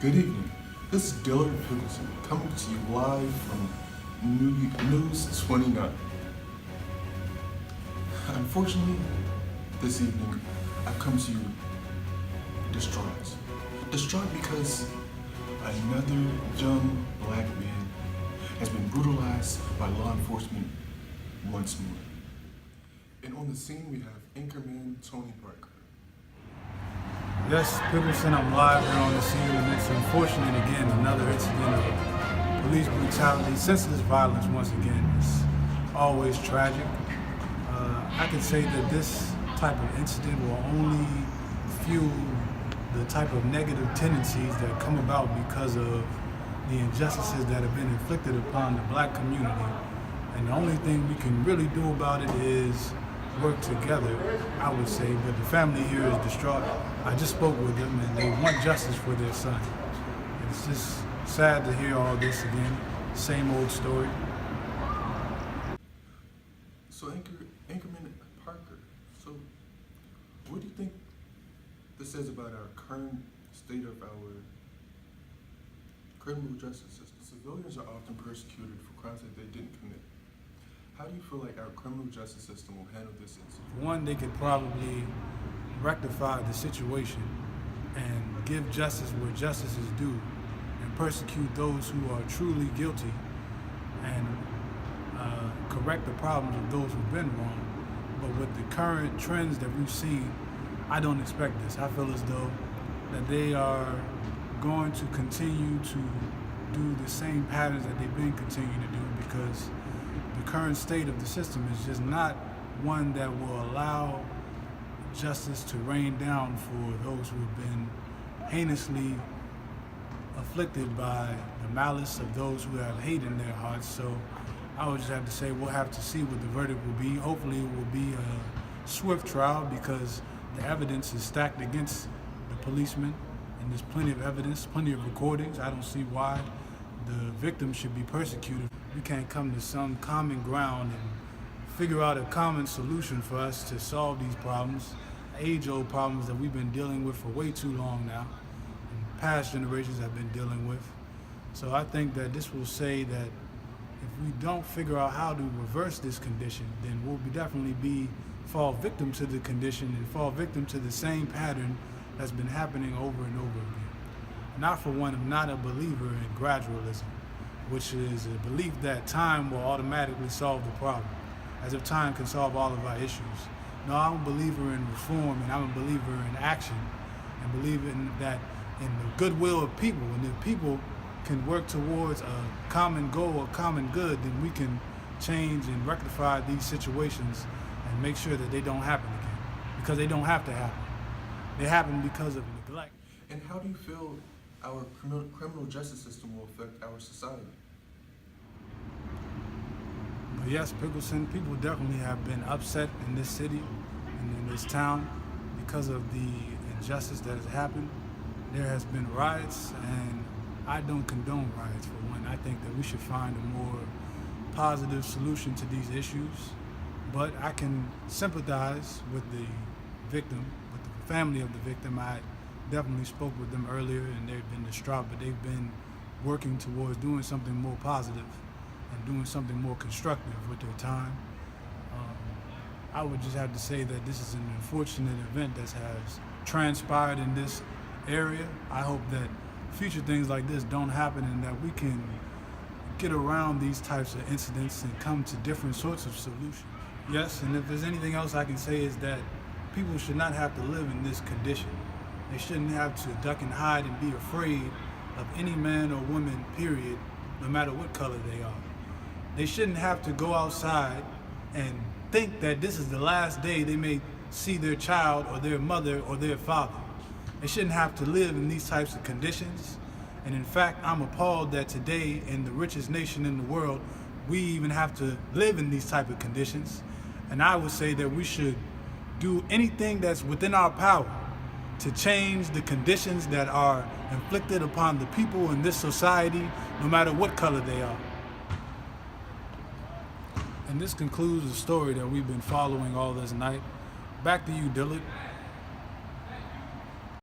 Good evening. This is Dillard Pickleson coming to you live from News 29. Unfortunately, this evening I've come to you distraught. Distraught because another young black man has been brutalized by law enforcement once more. And on the scene we have Anchorman Tony Parker. Yes, Pickleson, I'm live here on the scene, and it's unfortunate again, another incident of police brutality, senseless violence once again. It's always tragic. I can say that this type of incident will only fuel the type of negative tendencies that come about because of the injustices that have been inflicted upon the black community. And the only thing we can really do about it is work together, I would say, but the family here is distraught. I just spoke with them and they want justice for their son. It's just sad to hear all this again, same old story. So Anchorman Parker, so what do you think this says about our current state of our criminal justice system? Civilians are often persecuted for crimes that they didn't commit. How do you feel like our criminal justice system will handle this incident? One, they could probably rectify the situation and give justice where justice is due and persecute those who are truly guilty and correct the problems of those who've been wrong. But with the current trends that we've seen, I don't expect this. I feel as though that they are going to continue to do the same patterns that they've been continuing to do, because the current state of the system is just not one that will allow justice to rain down for those who have been heinously afflicted by the malice of those who have hate in their hearts. So I would just have to say we'll have to see what the verdict will be. Hopefully it will be a swift trial, because the evidence is stacked against the policemen and there's plenty of evidence, plenty of recordings. I don't see why the victim should be persecuted. We can't come to some common ground and figure out a common solution for us to solve these problems, age-old problems that we've been dealing with for way too long now, and past generations have been dealing with. So I think that this will say that if we don't figure out how to reverse this condition, then we'll definitely fall victim to the condition and fall victim to the same pattern that's been happening over and over again. Not for one, I'm not a believer in gradualism, which is a belief that time will automatically solve the problem, as if time can solve all of our issues. No, I'm a believer in reform, and I'm a believer in action, and believe in that in the goodwill of people. And if people can work towards a common goal, a common good, then we can change and rectify these situations and make sure that they don't happen again, because they don't have to happen. They happen because of neglect. And how do you feel our criminal justice system will affect our society? But yes, Pickleson, people definitely have been upset in this city and in this town because of the injustice that has happened. There has been riots, and I don't condone riots for one. I think that we should find a more positive solution to these issues. But I can sympathize with the victim, with the family of the victim. I definitely spoke with them earlier, and they've been distraught, but they've been working towards doing something more positive and doing something more constructive with their time. I would just have to say that this is an unfortunate event that has transpired in this area. I hope that future things like this don't happen, and that we can get around these types of incidents and come to different sorts of solutions. Yes, and if there's anything else I can say is that people should not have to live in this condition. They shouldn't have to duck and hide and be afraid of any man or woman, period, no matter what color they are. They shouldn't have to go outside and think that this is the last day they may see their child or their mother or their father. They shouldn't have to live in these types of conditions. And in fact, I'm appalled that today, in the richest nation in the world, we even have to live in these type of conditions. And I would say that we should do anything that's within our power to change the conditions that are inflicted upon the people in this society, no matter what color they are. And this concludes the story that we've been following all this night. Back to you, Dillard.